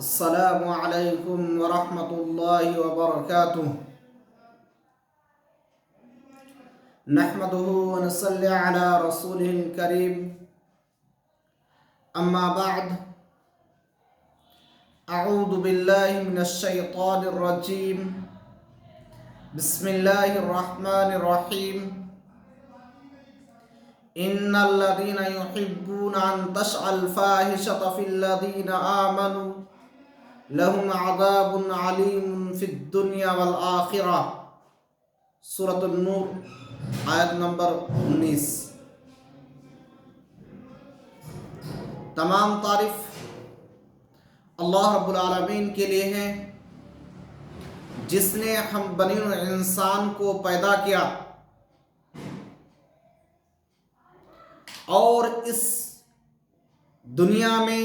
السلام علیکم ورحمۃ اللہ وبرکاتہ۔ نحمده ونصلی علی رسوله الکریم، اما بعد، اعوذ باللہ من الشیطان الرجیم، بسم اللہ الرحمن الرحیم۔ ان الذین یحبون ان تشع الفاحشة فی الذین آمنوا لہم عذاب علیم فی الدنیا والآخرہ۔ سورۃ النور آیت نمبر 19۔ تمام تعریف اللہ رب العالمین کے لیے ہے، جس نے ہم بنی انسان کو پیدا کیا اور اس دنیا میں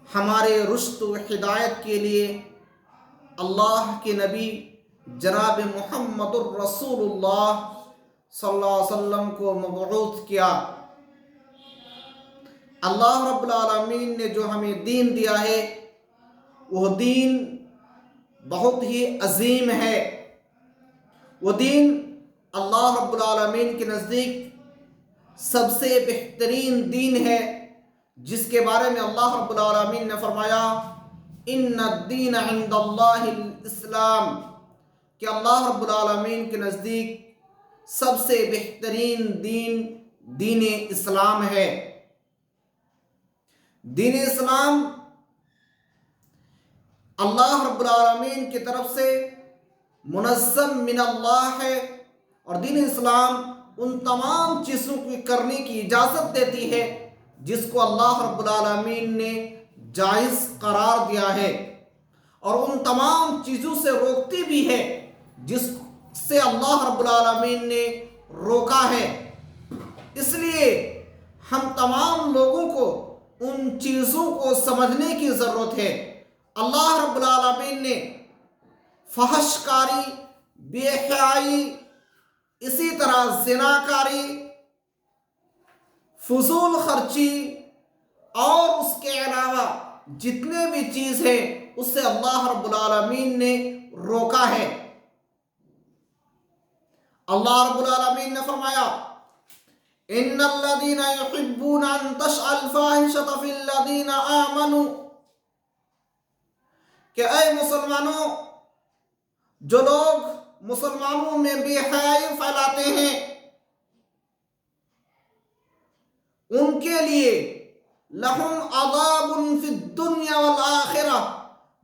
ہمارے رشد و ہدایت کے لیے اللہ کے نبی جناب محمد الرسول اللہ صلی اللہ علیہ وسلم کو مبعوث کیا۔ اللہ رب العالمین نے جو ہمیں دین دیا ہے وہ دین بہت ہی عظیم ہے۔ وہ دین اللہ رب العالمین کے نزدیک سب سے بہترین دین ہے، جس کے بارے میں اللہ رب العالمین نے فرمایا ان الدین عند اللہ الاسلام، کہ اللہ رب العالمین کے نزدیک سب سے بہترین دین دین اسلام ہے۔ دین اسلام اللہ رب العالمین کی طرف سے منظم من اللہ ہے، اور دین اسلام ان تمام چیزوں کی کرنے کی اجازت دیتی ہے جس کو اللہ رب العالمین نے جائز قرار دیا ہے، اور ان تمام چیزوں سے روکتی بھی ہے جس سے اللہ رب العالمین نے روکا ہے۔ اس لیے ہم تمام لوگوں کو ان چیزوں کو سمجھنے کی ضرورت ہے۔ اللہ رب العالمین نے فحش کاری، بے حیائی، اسی طرح زناکاری، فضول خرچی اور اس کے علاوہ جتنے بھی چیز ہیں اس سے اللہ رب العالمین نے روکا ہے۔ اللہ رب العالمین نے فرمایا ان الذین یحبون ان تشع الفاحشة فی الذین آمنوا، کہ اے مسلمانوں، جو لوگ مسلمانوں میں بے حیائی پھیلاتے ہیں ان کے لیے لہم عذاب فی الدنیا والآخرہ،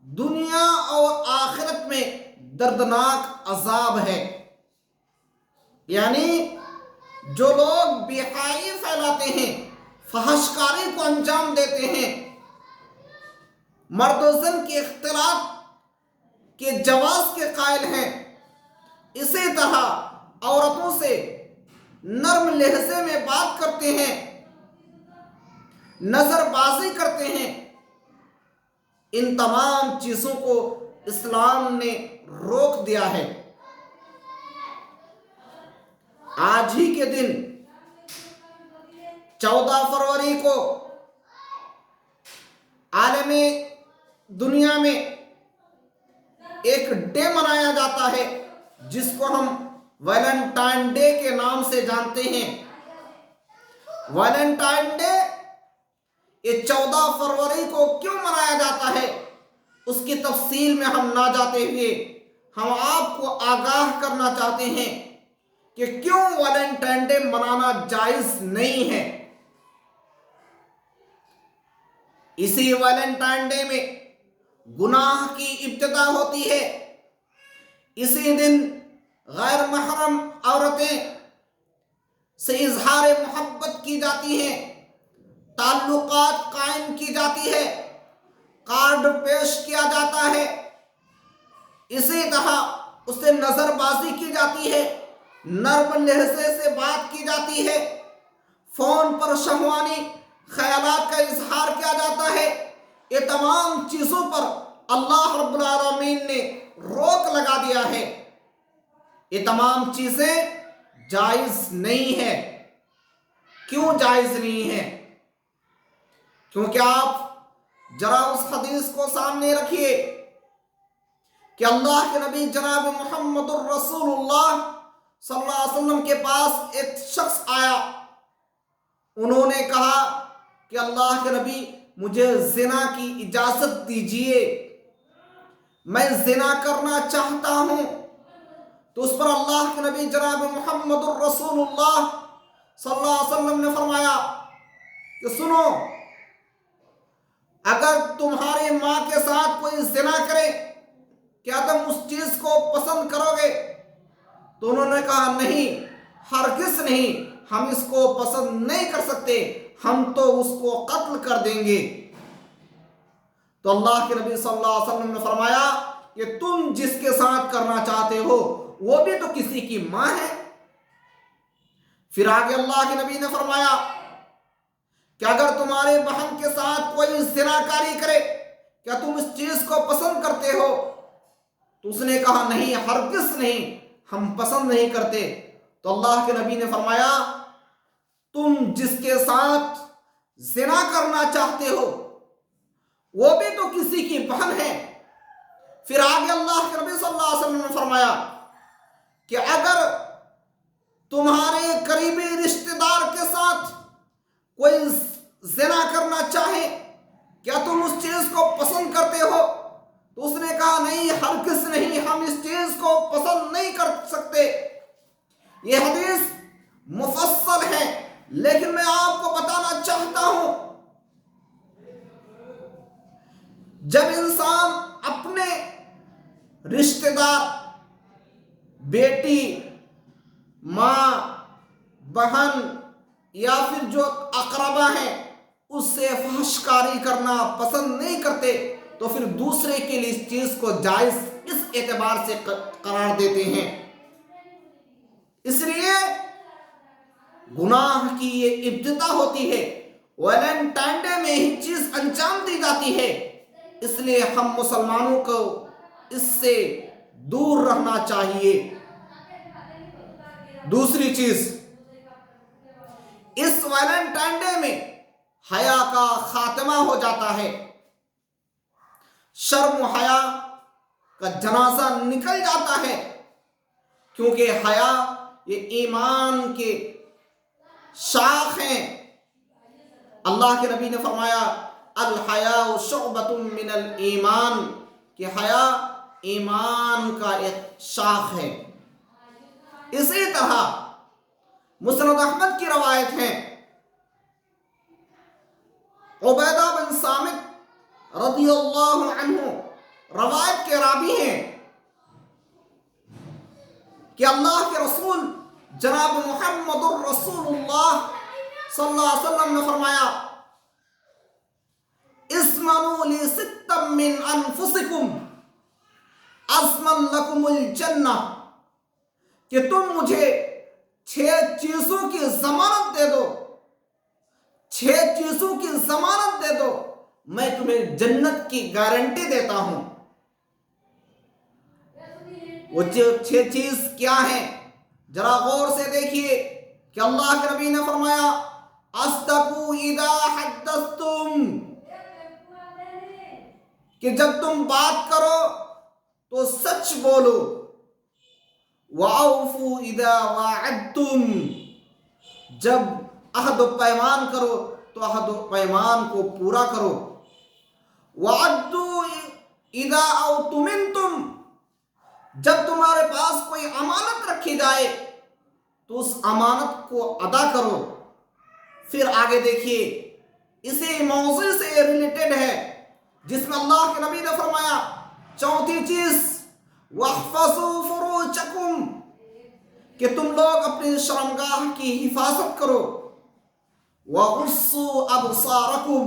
دنیا اور آخرت میں دردناک عذاب ہے۔ یعنی جو لوگ بے حیائی پھیلاتے ہیں، فحش کاری کو انجام دیتے ہیں، مرد و زن کے اختلاط کے جواز کے قائل ہیں، اسی طرح عورتوں سے نرم لہجے میں بات کرتے ہیں، نظر بازی کرتے ہیں، ان تمام چیزوں کو اسلام نے روک دیا ہے۔ آج ہی کے دن 14 فروری کو عالم دنیا میں ایک ڈے منایا جاتا ہے جس کو ہم ویلنٹائن ڈے کے نام سے جانتے ہیں۔ ویلنٹائن ڈے یہ 14 فروری کو کیوں منایا جاتا ہے، اس کی تفصیل میں ہم نہ جاتے ہوئے ہم آپ کو آگاہ کرنا چاہتے ہیں کہ کیوں ویلنٹائن ڈے منانا جائز نہیں ہے۔ اسی ویلنٹائن ڈے میں گناہ کی ابتدا ہوتی ہے۔ اسی دن غیر محرم عورتیں سے اظہار محبت کی جاتی ہے، تعلقات قائم کی جاتی ہے، کارڈ پیش کیا جاتا ہے، اسی طرح اس سے نظر بازی کی جاتی ہے، نرم لہجے سے بات کی جاتی ہے، فون پر شہوانی خیالات کا اظہار کیا جاتا ہے۔ یہ تمام چیزوں پر اللہ رب العالمین نے روک لگا دیا ہے۔ یہ تمام چیزیں جائز نہیں ہے۔ کیوں جائز نہیں ہے؟ کیونکہ آپ ذرا اس حدیث کو سامنے رکھیے کہ اللہ کے نبی جناب محمد الرسول اللہ صلی اللہ علیہ وسلم کے پاس ایک شخص آیا. انہوں نے کہا کہ اللہ کے نبی مجھے زنا کی اجازت دیجیے، میں زنا کرنا چاہتا ہوں. تو اس پر اللہ کے نبی جناب محمد الرسول اللہ صلی اللہ علیہ وسلم نے فرمایا کہ سنو، اگر تمہاری ماں کے ساتھ کوئی زنا کرے کیا تم اس چیز کو پسند کرو گے؟ تو انہوں نے کہا نہیں، ہرگز نہیں، ہم اس کو پسند نہیں کر سکتے، ہم تو اس کو قتل کر دیں گے. تو اللہ کے نبی صلی اللہ علیہ وسلم نے فرمایا کہ تم جس کے ساتھ کرنا چاہتے ہو وہ بھی تو کسی کی ماں ہے. پھر آگے اللہ کے نبی نے فرمایا کہ اگر تمہارے بہن کے ساتھ کوئی زناکاری کرے کیا تم اس چیز کو پسند کرتے ہو؟ تو اس نے کہا نہیں، ہرگز نہیں، ہم پسند نہیں کرتے. تو اللہ کے نبی نے فرمایا تم جس کے ساتھ زنا کرنا چاہتے ہو وہ بھی تو کسی کی بہن ہے. پھر آگے اللہ کے نبی صلی اللہ علیہ وسلم نے فرمایا کہ اگر تمہارے قریبی رشتہ دار کے ساتھ کوئی زنا کرنا چاہے کیا تم اس چیز کو پسند کرتے ہو؟ تو اس نے کہا نہیں، ہرگز نہیں، ہم اس چیز کو پسند نہیں کر سکتے. یہ حدیث مفصل ہے لیکن میں آپ کو بتانا چاہتا ہوں جب انسان اپنے رشتہ دار، بیٹی، ماں، بہن یا پھر جو اقربا ہیں اس سے فحش کاری کرنا پسند نہیں کرتے تو پھر دوسرے کے لیے اس چیز کو جائز اس اعتبار سے قرار دیتے ہیں. اس لیے گناہ کی یہ ابتدا ہوتی ہے، ویلنٹائن ڈے میں ہی چیز انجام دی جاتی ہے. اس لیے ہم مسلمانوں کو اس سے دور رہنا چاہیے. دوسری چیز، اس ویلنٹائن ڈے میں حیا کا خاتمہ ہو جاتا ہے، شرم و حیا کا جنازہ نکل جاتا ہے، کیونکہ حیا یہ ایمان کے شاخ ہیں. اللہ کے نبی نے فرمایا الحیاء شعبۃ من الایمان، کہ حیا ایمان کا ایک شاخ ہے. اسی طرح مسند احمد کی روایت ہے، عبیدہ بن صامت رضی اللہ عنہ روایت کے راوی ہیں کہ اللہ کے رسول جناب محمد الرسول اللہ صلی اللہ علیہ وسلم نے فرمایا اسمنوا لستا من انفسکم اسمن لکم الجنہ، کہ تم مجھے 6 چیزوں کی ضمانت دے دو، 6 چیزوں کی ضمانت دے دو، میں تمہیں جنت کی گارنٹی دیتا ہوں. وہ 6 چیز کیا ہیں ذرا غور سے دیکھیے کہ اللہ کے نبی نے فرمایا اصدقوا اذا حدثتم، کہ جب تم بات کرو تو سچ بولو، وَأَوْفُوا إِذَا وَعَدْتُمْ، جب عہد و پیمان کرو تو عہد و پیمان کو پورا کرو، وَعَدُّوا إِذَا أَوْتُمِنْتُمْ، جب تمہارے پاس کوئی امانت رکھی جائے تو اس امانت کو ادا کرو. پھر آگے دیکھیے اسی موضوع سے ریلیٹڈ ہے جس میں اللہ کے نبی نے فرمایا چوتھی چیز وَاحْفَظُوا فُرُوجَكُمْ، کہ تم لوگ اپنی شرمگاہ کی حفاظت کرو، وَغُضُّوا أَبْصَارَكُمْ،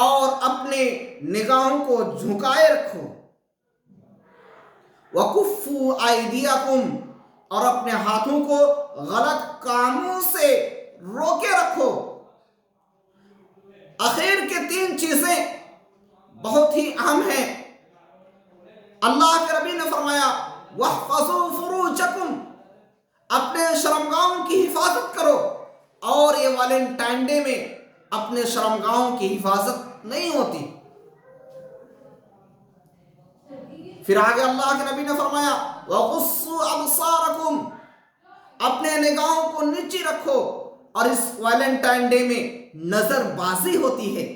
اور اپنے نگاہوں کو جھکائے رکھو، وَكُفُّوا أَيْدِيَكُمْ، اور اپنے ہاتھوں کو غلط کاموں سے روکے رکھو. اخیر کے 3 چیزیں بہت ہی اہم ہیں. اللہ کے نبی نے فرمایا وَاحْفَظُوا فُرُوجَكُمْ، اپنے شرمگاہوں کی حفاظت کرو، اور یہ ویلنٹائن ڈے میں اپنے شرمگاہوں کی حفاظت نہیں ہوتی۔ پھر آگے اللہ کے نبی نے فرمایا وَغُصُّوا أَبْصَارَكُمْ، اپنے نگاہوں کو نیچی رکھو۔ اور اس ویلنٹائن ڈے میں نظر بازی ہوتی ہے،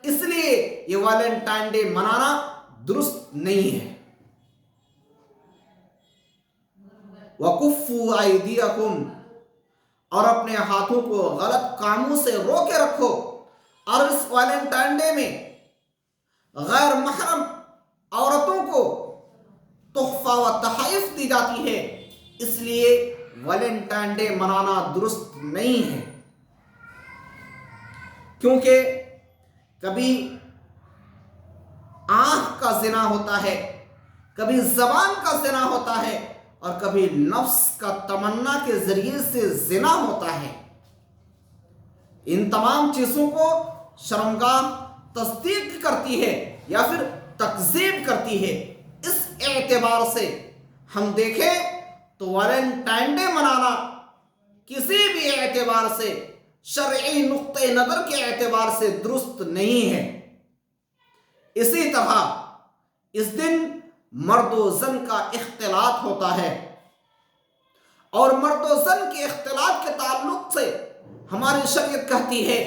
اس لیے یہ ویلنٹائن ڈے منانا درست نہیں ہے۔ وَكُفُّوا أَيْدِيَكُمْ، اور اپنے ہاتھوں کو غلط کاموں سے روکے رکھو۔ اور اس ویلنٹائن ڈے میں غیر محرم عورتوں کو تحفہ و تحائف دی جاتی ہے، اس لیے ویلنٹائن ڈے منانا درست نہیں ہے۔ کیونکہ کبھی آنکھ کا زنا ہوتا ہے، کبھی زبان کا زنا ہوتا ہے، اور کبھی نفس کا تمنا کے ذریعے سے زنا ہوتا ہے۔ ان تمام چیزوں کو شرمگاہ تصدیق کرتی ہے یا پھر تکذیب کرتی ہے۔ اس اعتبار سے ہم دیکھیں تو ویلنٹائن ڈے منانا کسی بھی اعتبار سے، شرعی نقطہ نظر کے اعتبار سے درست نہیں ہے۔ اسی طرح اس دن مرد و زن کا اختلاط ہوتا ہے، اور مرد و زن کے اختلاط کے تعلق سے ہماری شریعت کہتی ہے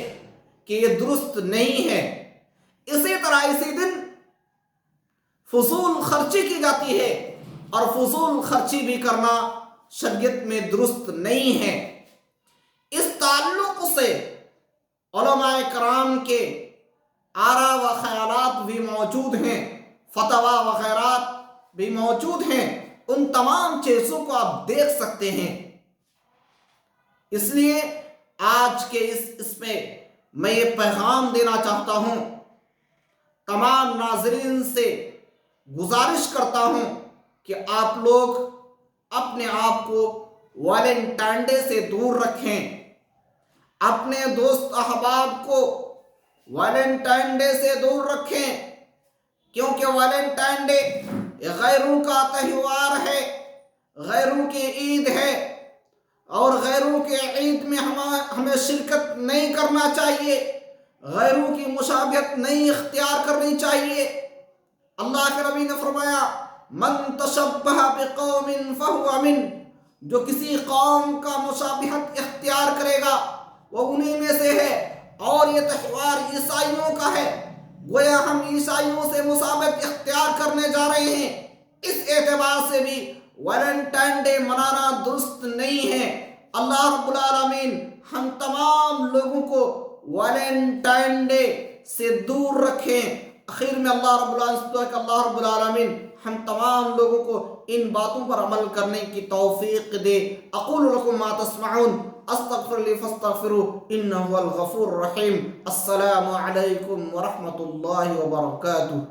کہ یہ درست نہیں ہے۔ اسی طرح اسی دن فضول خرچی کی جاتی ہے، اور فضول خرچی بھی کرنا شریعت میں درست نہیں ہے۔ اس تعلق سے علماء کرام کے آراء و خیالات بھی موجود ہیں، فتویٰ وغیرہ بھی موجود ہیں، ان تمام چیزوں کو آپ دیکھ سکتے ہیں۔ اس لیے آج کے اس میں میں یہ پیغام دینا چاہتا ہوں، تمام ناظرین سے گزارش کرتا ہوں کہ آپ لوگ اپنے آپ کو ویلنٹائن ڈے سے دور رکھیں، اپنے دوست احباب کو ویلنٹائن ڈے سے دور رکھیں، کیونکہ ویلنٹائن ڈے غیروں کا تہوار ہے، غیروں کی عید ہے، اور غیروں کے عید میں ہمیں شرکت نہیں کرنا چاہیے، غیروں کی مشابہت نہیں اختیار کرنی چاہیے۔ اللہ کے نبی نے فرمایا من تشبہ بقوم فہو من، جو کسی قوم کا مشابہت اختیار کرے گا وہ انہی میں سے ہے۔ اور یہ تہوار عیسائیوں کا ہے، گویا ہم عیسائیوں سے مشابہت اختیار کرنے جا رہے ہیں۔ اس اعتبار سے بھی ویلنٹائن ڈے منانا درست نہیں ہے۔ اللہ رب العالمین ہم تمام لوگوں کو ویلنٹائن ڈے سے دور رکھیں۔ آخر میں اللہ رب العالمین ہم تمام لوگوں کو ان باتوں پر عمل کرنے کی توفیق دے۔ اقول لکم ما تسمعون استغفر لی فاستغفروا انہ هو الغفور الرحیم۔ السلام علیکم ورحمۃ اللہ وبرکاتہ۔